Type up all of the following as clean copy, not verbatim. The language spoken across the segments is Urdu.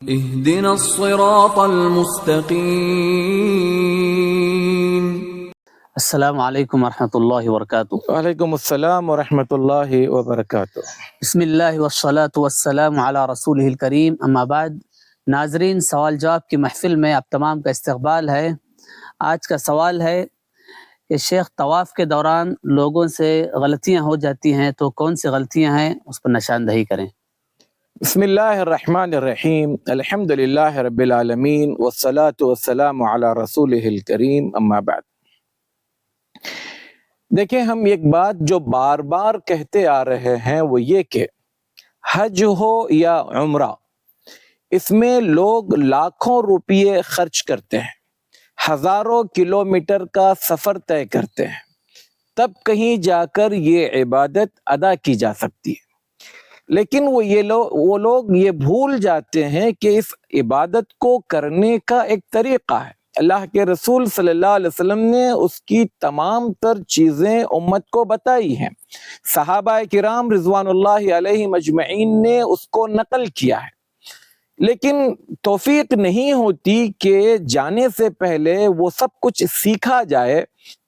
اهدنا الصراط المستقیم۔ السلام علیکم ورحمۃ اللہ وبرکاتہ۔ وعلیکم السلام ورحمۃ اللہ وبرکاتہ۔ بسم اللہ والصلاة والسلام علی رسولہ الکریم، اما بعد۔ ناظرین، سوال جواب کی محفل میں آپ تمام کا استقبال ہے۔ آج کا سوال ہے کہ شیخ، طواف کے دوران لوگوں سے غلطیاں ہو جاتی ہیں تو کون سی غلطیاں ہیں، اس پر نشاندہی کریں۔ بسم اللہ الرحمن الرحیم، الحمد للہ رب العالمین والصلاة والسلام علی رسولہ الکریم، اما بعد۔ دیکھیں، ہم ایک بات جو بار بار کہتے آ رہے ہیں وہ یہ کہ حج ہو یا عمرہ، اس میں لوگ لاکھوں روپیے خرچ کرتے ہیں، ہزاروں کلومیٹر کا سفر طے کرتے ہیں، تب کہیں جا کر یہ عبادت ادا کی جا سکتی ہے۔ لیکن وہ لوگ یہ بھول جاتے ہیں کہ اس عبادت کو کرنے کا ایک طریقہ ہے۔ اللہ کے رسول صلی اللہ علیہ وسلم نے اس کی تمام تر چیزیں امت کو بتائی ہیں، صحابہ کرام رضوان اللہ علیہم اجمعین نے اس کو نقل کیا ہے، لیکن توفیق نہیں ہوتی کہ جانے سے پہلے وہ سب کچھ سیکھا جائے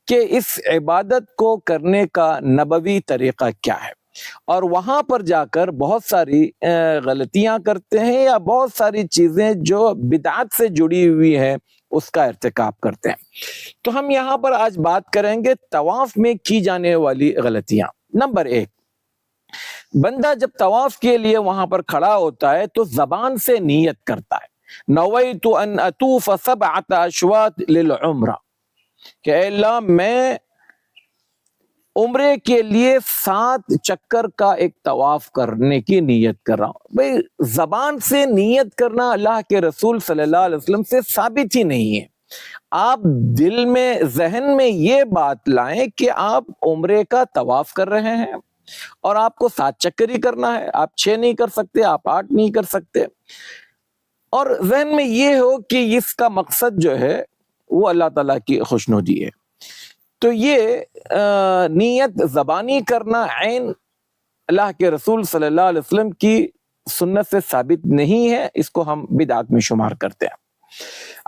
کہ اس عبادت کو کرنے کا نبوی طریقہ کیا ہے، اور وہاں پر جا کر بہت ساری غلطیاں کرتے ہیں یا بہت ساری چیزیں جو بدعت سے جڑی ہوئی ہیں اس کا ارتکاب کرتے ہیں۔ تو ہم یہاں پر آج بات کریں گے طواف میں کی جانے والی غلطیاں۔ نمبر 1، بندہ جب طواف کے لیے وہاں پر کھڑا ہوتا ہے تو زبان سے نیت کرتا ہے، نویت ان اطوف 7 اشواط للعمرہ، کہ اے اللہ میں عمرے کے لیے 7 چکر کا ایک طواف کرنے کی نیت کر رہا ہوں۔ بھئی زبان سے نیت کرنا اللہ کے رسول صلی اللہ علیہ وسلم سے ثابت ہی نہیں ہے۔ آپ دل میں، ذہن میں یہ بات لائیں کہ آپ عمرے کا طواف کر رہے ہیں اور آپ کو 7 چکر ہی کرنا ہے، آپ 6 نہیں کر سکتے، آپ 8 نہیں کر سکتے، اور ذہن میں یہ ہو کہ اس کا مقصد جو ہے وہ اللہ تعالیٰ کی خوشنودی ہے۔ تو یہ نیت زبانی کرنا عین اللہ کے رسول صلی اللہ علیہ وسلم کی سنت سے ثابت نہیں ہے، اس کو ہم بدعت میں شمار کرتے ہیں۔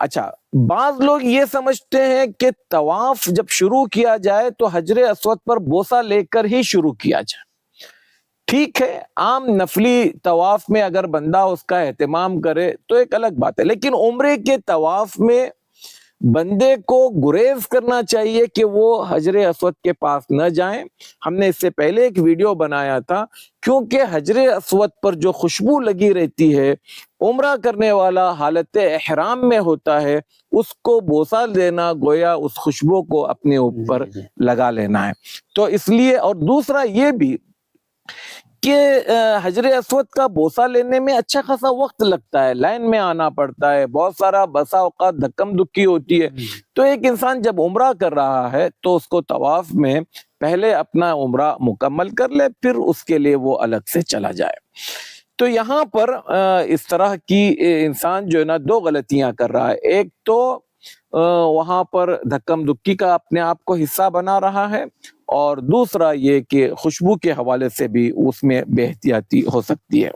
اچھا، بعض لوگ یہ سمجھتے ہیں کہ طواف جب شروع کیا جائے تو حجر اسود پر بوسہ لے کر ہی شروع کیا جائے۔ ٹھیک ہے، عام نفلی طواف میں اگر بندہ اس کا اہتمام کرے تو ایک الگ بات ہے، لیکن عمرے کے طواف میں بندے کو گریز کرنا چاہیے کہ وہ حجر اسود کے پاس نہ جائیں۔ ہم نے اس سے پہلے ایک ویڈیو بنایا تھا، کیونکہ حجر اسود پر جو خوشبو لگی رہتی ہے، عمرہ کرنے والا حالت احرام میں ہوتا ہے، اس کو بوسہ دینا گویا اس خوشبو کو اپنے اوپر لگا لینا ہے۔ تو اس لیے، اور دوسرا یہ بھی کہ حجر اسود کا بوسہ لینے میں اچھا خاصا وقت لگتا ہے، لائن میں آنا پڑتا ہے، بہت سارا بسا اوقات دھکم دھکی ہوتی ہے۔ تو ایک انسان جب عمرہ کر رہا ہے تو اس کو طواف میں پہلے اپنا عمرہ مکمل کر لے، پھر اس کے لیے وہ الگ سے چلا جائے۔ تو یہاں پر اس طرح کی انسان جو ہے نا 2 غلطیاں کر رہا ہے۔ ایک تو وہاں پر دھکم دھکی کا اپنے آپ کو حصہ بنا رہا ہے، اور دوسرا یہ کہ خوشبو کے حوالے سے بھی اس میں بے احتیاطی ہو سکتی ہے۔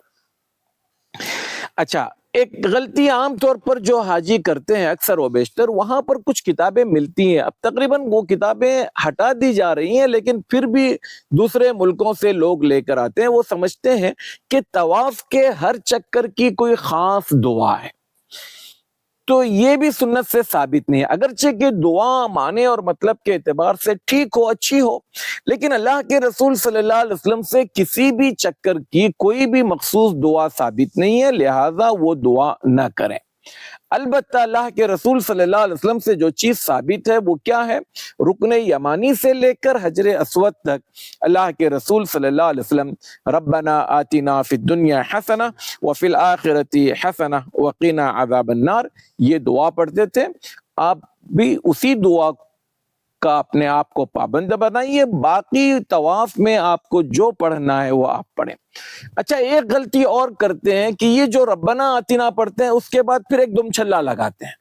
اچھا، ایک غلطی عام طور پر جو حاجی کرتے ہیں اکثر و بیشتر، وہاں پر کچھ کتابیں ملتی ہیں، اب تقریباً وہ کتابیں ہٹا دی جا رہی ہیں، لیکن پھر بھی دوسرے ملکوں سے لوگ لے کر آتے ہیں۔ وہ سمجھتے ہیں کہ طواف کے ہر چکر کی کوئی خاص دعا ہے، تو یہ بھی سنت سے ثابت نہیں ہے، اگرچہ کہ دعا معنی اور مطلب کے اعتبار سے ٹھیک ہو، اچھی ہو، لیکن اللہ کے رسول صلی اللہ علیہ وسلم سے کسی بھی چکر کی کوئی بھی مخصوص دعا ثابت نہیں ہے، لہذا وہ دعا نہ کریں۔ البتہ اللہ کے رسول صلی اللہ علیہ وسلم سے جو چیز ثابت ہے وہ کیا ہے؟ رکن یمانی سے لے کر حجر اسود تک اللہ کے رسول صلی اللہ علیہ وسلم ربنا آتنا فی الدنیا حسنہ وفی الآخرۃ حسنہ وقنا عذاب النار، یہ دعا پڑھتے تھے۔ آپ بھی اسی دعا کا اپنے آپ کو پابند بنائیے، باقی طواف میں آپ کو جو پڑھنا ہے وہ آپ پڑھیں۔ اچھا، ایک غلطی اور کرتے ہیں کہ یہ جو ربنا آتنا پڑھتے ہیں اس کے بعد پھر ایک دم چھلا لگاتے ہیں،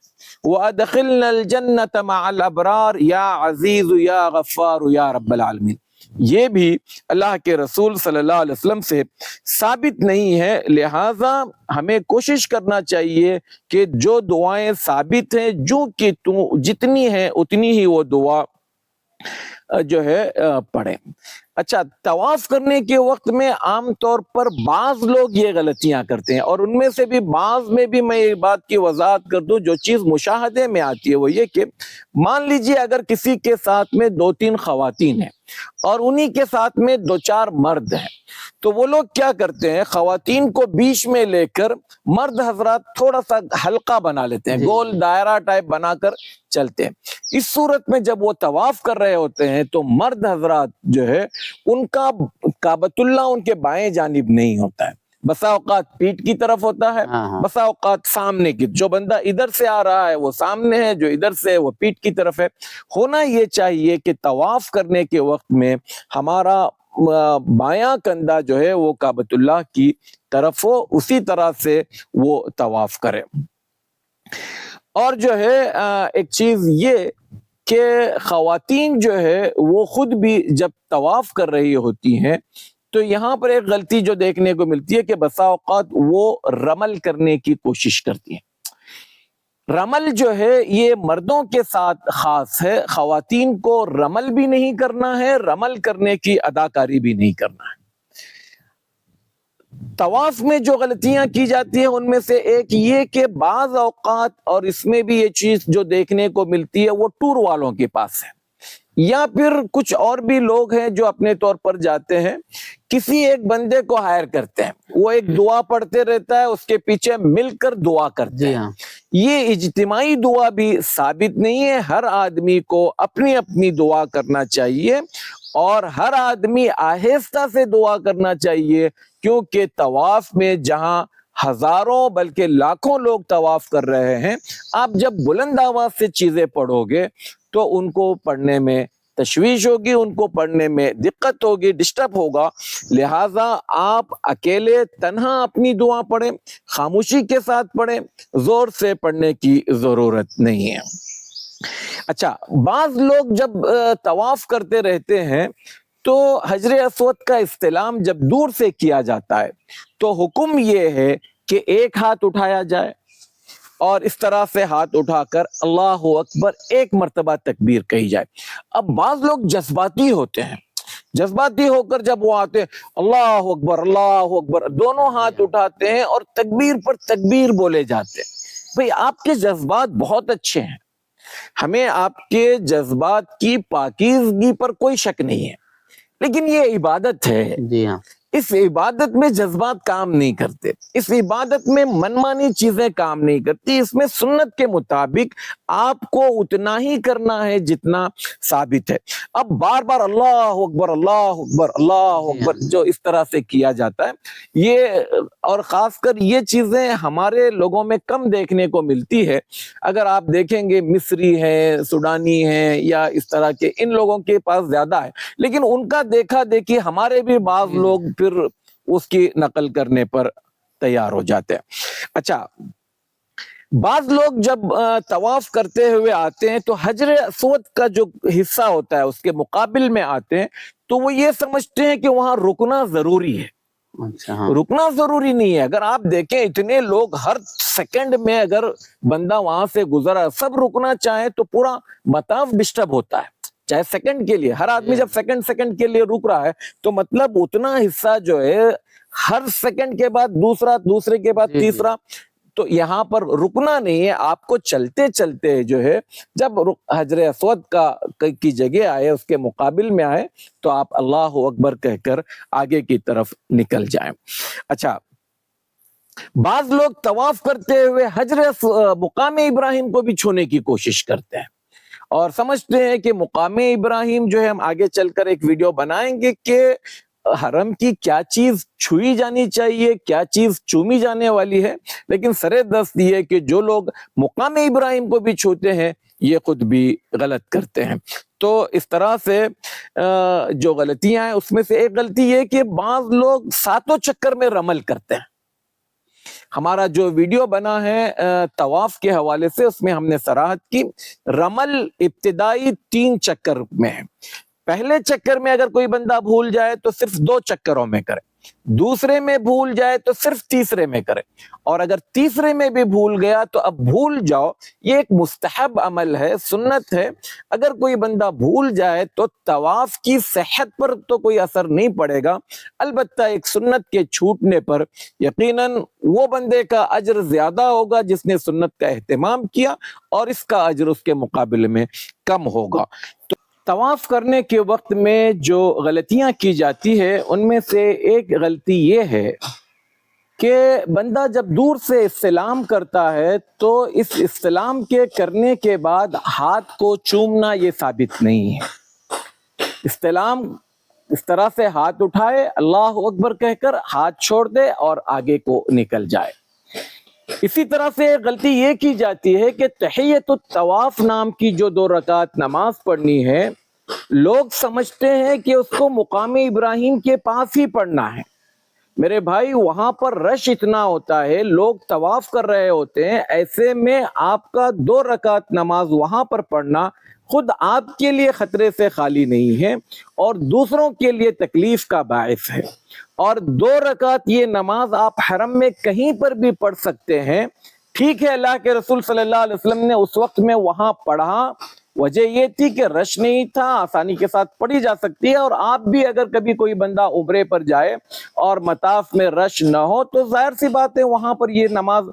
وَأَدْخِلْنَا الْجَنَّةَ مَعَ الْأَبْرَارِ یا عزیز یا غفار یا رب العالمین۔ یہ بھی اللہ کے رسول صلی اللہ علیہ وسلم سے ثابت نہیں ہے، لہذا ہمیں کوشش کرنا چاہیے کہ جو دعائیں ثابت ہیں جو کہ جتنی ہیں اتنی ہی وہ دعا جو ہے پڑھیں۔ اچھا، طواف کرنے کے وقت میں عام طور پر بعض لوگ یہ غلطیاں کرتے ہیں، اور ان میں سے بھی بعض میں بھی میں یہ بات کی وضاحت کر دوں، جو چیز مشاہدے میں آتی ہے وہ یہ کہ مان لیجئے اگر کسی کے ساتھ میں 2-3 خواتین ہیں اور انہی کے ساتھ میں 2-4 مرد ہیں، تو وہ لوگ کیا کرتے ہیں، خواتین کو بیچ میں لے کر مرد حضرات تھوڑا سا حلقہ بنا لیتے ہیں، گول دائرہ ٹائپ بنا کر چلتے ہیں۔ اس صورت میں جب وہ طواف کر رہے ہوتے ہیں تو مرد حضرات جو ہے ان کا کعبۃ اللہ ان کے بائیں جانب نہیں ہوتا ہے، بسا اوقات پیٹھ کی طرف ہوتا ہے، بسا اوقات سامنے کی، جو بندہ ادھر سے آ رہا ہے وہ سامنے ہے، جو ادھر سے وہ پیٹھ کی طرف ہے۔ ہونا یہ چاہیے کہ طواف کرنے کے وقت میں ہمارا بایاں کندھا جو ہے وہ کعبۃ اللہ کی طرف ہو، اسی طرح سے وہ طواف کرے۔ اور جو ہے ایک چیز یہ کہ خواتین جو ہے وہ خود بھی جب طواف کر رہی ہوتی ہیں تو یہاں پر ایک غلطی جو دیکھنے کو ملتی ہے کہ بسا اوقات وہ رمل کرنے کی کوشش کرتی ہیں۔ رمل جو ہے یہ مردوں کے ساتھ خاص ہے، خواتین کو رمل بھی نہیں کرنا ہے، رمل کرنے کی اداکاری بھی نہیں کرنا ہے۔ طواف میں جو غلطیاں کی جاتی ہیں ان میں سے ایک یہ کہ بعض اوقات، اور اس میں بھی یہ چیز جو دیکھنے کو ملتی ہے وہ ٹور والوں کے پاس ہے، یا پھر کچھ اور بھی لوگ ہیں جو اپنے طور پر جاتے ہیں، کسی ایک بندے کو ہائر کرتے ہیں، وہ ایک دعا پڑھتے رہتا ہے، اس کے پیچھے مل کر دعا کرتے ہیں۔ یہ اجتماعی دعا بھی ثابت نہیں ہے، ہر آدمی کو اپنی اپنی دعا کرنا چاہیے، اور ہر آدمی آہستہ سے دعا کرنا چاہیے، کیونکہ طواف میں جہاں ہزاروں بلکہ لاکھوں لوگ طواف کر رہے ہیں، آپ جب بلند آواز سے چیزیں پڑھو گے تو ان کو پڑھنے میں تشویش ہوگی، ان کو پڑھنے میں دقت ہوگی، ڈسٹرب ہوگا۔ لہٰذا آپ اکیلے تنہا اپنی دعا پڑھیں، خاموشی کے ساتھ پڑھیں، زور سے پڑھنے کی ضرورت نہیں ہے۔ اچھا، بعض لوگ جب طواف کرتے رہتے ہیں تو حجر اسود کا استلام جب دور سے کیا جاتا ہے تو حکم یہ ہے کہ ایک ہاتھ اٹھایا جائے، اور اس طرح سے ہاتھ اٹھا کر اللہ اکبر ایک مرتبہ تکبیر کہی جائے۔ اب بعض لوگ جذباتی ہوتے ہیں، جذباتی ہو کر جب وہ آتے اللہ اکبر دونوں ہاتھ اٹھاتے ہیں اور تکبیر پر تکبیر بولے جاتے ہیں۔ بھئی آپ کے جذبات بہت اچھے ہیں، ہمیں آپ کے جذبات کی پاکیزگی پر کوئی شک نہیں ہے، لیکن یہ عبادت ہے، جی ہاں، اس عبادت میں جذبات کام نہیں کرتے، اس عبادت میں منمانی چیزیں کام نہیں کرتی، اس میں سنت کے مطابق آپ کو اتنا ہی کرنا ہے جتنا ثابت ہے۔ اب بار بار اللہ اکبر اللہ اکبر جو اس طرح سے کیا جاتا ہے، یہ اور خاص کر یہ چیزیں ہمارے لوگوں میں کم دیکھنے کو ملتی ہے۔ اگر آپ دیکھیں گے مصری ہیں، سوڈانی ہیں، یا اس طرح کے ان لوگوں کے پاس زیادہ ہے، لیکن ان کا دیکھا دیکھی ہمارے بھی بعض لوگ پھر اس کی نقل کرنے پر تیار ہو جاتے ہیں۔ اچھا، بعض لوگ جب طواف کرتے ہوئے آتے ہیں تو حجر اسود کا جو حصہ ہوتا ہے اس کے مقابل میں آتے ہیں تو وہ یہ سمجھتے ہیں کہ وہاں رکنا ضروری ہے۔ رکنا ضروری نہیں ہے، اگر آپ دیکھیں اتنے لوگ ہر سیکنڈ میں اگر بندہ وہاں سے گزرا سب رکنا چاہیں تو پورا مطاف ڈسٹرب ہوتا ہے، چاہے سیکنڈ کے لیے، ہر آدمی جب سیکنڈ کے لیے رک رہا ہے تو مطلب اتنا حصہ جو ہے ہر سیکنڈ کے بعد دوسرا، دوسرے کے بعد تیسرا، تو یہاں پر رکنا نہیں ہے، آپ کو چلتے چلتے جو ہے جب حجر اسود کی جگہ آئے، اس کے مقابل میں آئے تو آپ اللہ اکبر کہہ کر آگے کی طرف نکل جائیں۔ اچھا، بعض لوگ طواف کرتے ہوئے مقام ابراہیم کو بھی چھونے کی کوشش کرتے ہیں اور سمجھتے ہیں کہ مقام ابراہیم جو ہے، ہم آگے چل کر ایک ویڈیو بنائیں گے کہ حرم کی کیا چیز چھوئی جانی چاہیے، کیا چیز چومی جانے والی ہے، لیکن سر دست یہ ہے کہ جو لوگ مقام ابراہیم کو بھی چھوتے ہیں یہ خود بھی غلط کرتے ہیں۔ تو اس طرح سے جو غلطیاں ہیں اس میں سے ایک غلطی یہ کہ بعض لوگ 7 چکر میں رمل کرتے ہیں۔ ہمارا جو ویڈیو بنا ہے طواف کے حوالے سے، اس میں ہم نے صراحت کی رمل ابتدائی 3 چکر میں ہے۔ پہلے چکر میں اگر کوئی بندہ بھول جائے تو صرف 2 چکروں میں کرے، دوسرے میں بھول جائے تو صرف تیسرے میں کرے، اور اگر تیسرے میں بھی بھول گیا تو اب بھول جاؤ، یہ ایک مستحب عمل ہے، سنت ہے۔ اگر کوئی بندہ بھول جائے تو طواف کی صحت پر تو کوئی اثر نہیں پڑے گا، البتہ ایک سنت کے چھوٹنے پر یقیناً وہ بندے کا اجر زیادہ ہوگا جس نے سنت کا اہتمام کیا، اور اس کا اجر اس کے مقابلے میں کم ہوگا۔ تو طواف کرنے کے وقت میں جو غلطیاں کی جاتی ہے ان میں سے ایک غلطی یہ ہے کہ بندہ جب دور سے استلام کرتا ہے تو اس استلام کے کرنے کے بعد ہاتھ کو چومنا یہ ثابت نہیں ہے۔ استلام اس طرح سے ہاتھ اٹھائے، اللہ اکبر کہہ کر ہاتھ چھوڑ دے اور آگے کو نکل جائے۔ اسی طرح سے غلطی یہ کی جاتی ہے کہ تحیۃ الطواف نام کی جو 2 رکعت نماز پڑھنی ہے، لوگ سمجھتے ہیں کہ اس کو مقام ابراہیم کے پاس ہی پڑھنا ہے۔ میرے بھائی، وہاں پر رش اتنا ہوتا ہے، لوگ طواف کر رہے ہوتے ہیں، ایسے میں آپ کا 2 رکعت نماز وہاں پر پڑھنا خود آپ کے لیے خطرے سے خالی نہیں ہے اور دوسروں کے لیے تکلیف کا باعث ہے۔ اور 2 رکعت یہ نماز آپ حرم میں کہیں پر بھی پڑھ سکتے ہیں۔ ٹھیک ہے، اللہ کے رسول صلی اللہ علیہ وسلم نے اس وقت میں وہاں پڑھا، وجہ یہ تھی کہ رش نہیں تھا، آسانی کے ساتھ پڑھی جا سکتی ہے، اور آپ بھی اگر کبھی کوئی بندہ عمرے پر جائے اور مطاف میں رش نہ ہو تو ظاہر سی بات ہے وہاں پر یہ نماز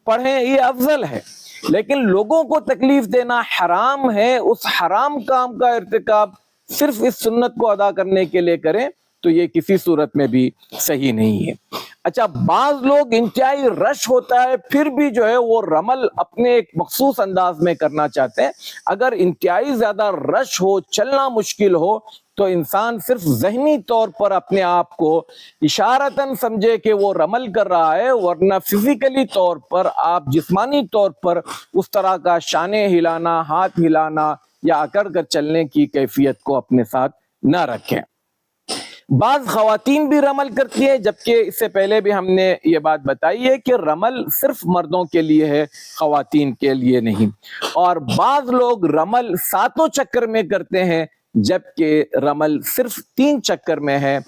پڑھیں، یہ افضل ہے۔ لیکن لوگوں کو تکلیف دینا حرام ہے، اس حرام کام کا ارتکاب صرف اس سنت کو ادا کرنے کے لیے کریں تو یہ کسی صورت میں بھی صحیح نہیں ہے۔ اچھا، بعض لوگ انتہائی رش ہوتا ہے پھر بھی جو ہے وہ رمل اپنے ایک مخصوص انداز میں کرنا چاہتے ہیں۔ اگر انتہائی زیادہ رش ہو، چلنا مشکل ہو، تو انسان صرف ذہنی طور پر اپنے آپ کو اشارتاً سمجھے کہ وہ رمل کر رہا ہے، ورنہ فزیکلی طور پر آپ جسمانی طور پر اس طرح کا شانے ہلانا، ہاتھ ہلانا یا اکڑ کر چلنے کی کیفیت کو اپنے ساتھ نہ رکھیں۔ بعض خواتین بھی رمل کرتی ہیں، جبکہ اس سے پہلے بھی ہم نے یہ بات بتائی ہے کہ رمل صرف مردوں کے لیے ہے، خواتین کے لیے نہیں۔ اور بعض لوگ رمل 7 چکر میں کرتے ہیں، جبکہ رمل صرف 3 چکر میں ہے،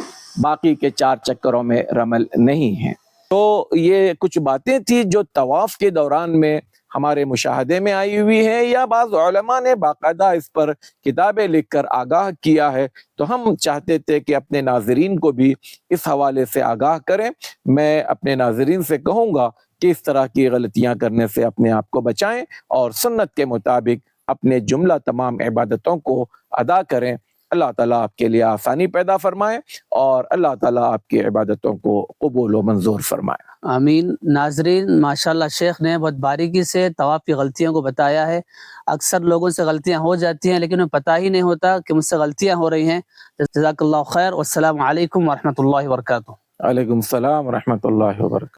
باقی کے 4 چکروں میں رمل نہیں ہے۔ تو یہ کچھ باتیں تھی جو طواف کے دوران میں ہمارے مشاہدے میں آئی ہوئی ہے، یا بعض علماء نے باقاعدہ اس پر کتابیں لکھ کر آگاہ کیا ہے، تو ہم چاہتے تھے کہ اپنے ناظرین کو بھی اس حوالے سے آگاہ کریں۔ میں اپنے ناظرین سے کہوں گا کہ اس طرح کی غلطیاں کرنے سے اپنے آپ کو بچائیں اور سنت کے مطابق اپنے جملہ تمام عبادتوں کو ادا کریں۔ اللہ تعالیٰ آپ کے لیے آسانی پیدا فرمائے اور اللہ تعالیٰ آپ کی عبادتوں کو قبول و منظور فرمائے۔ آمین۔ ناظرین، ماشاءاللہ شیخ نے بہت باریکی سے طواف کی غلطیوں کو بتایا ہے۔ اکثر لوگوں سے غلطیاں ہو جاتی ہیں لیکن انہیں پتہ ہی نہیں ہوتا کہ مجھ سے غلطیاں ہو رہی ہیں۔ جزاک اللہ خیر، والسلام علیکم ورحمۃ اللہ وبرکاتہ۔ وعلیکم السلام ورحمۃ اللہ وبرکاتہ۔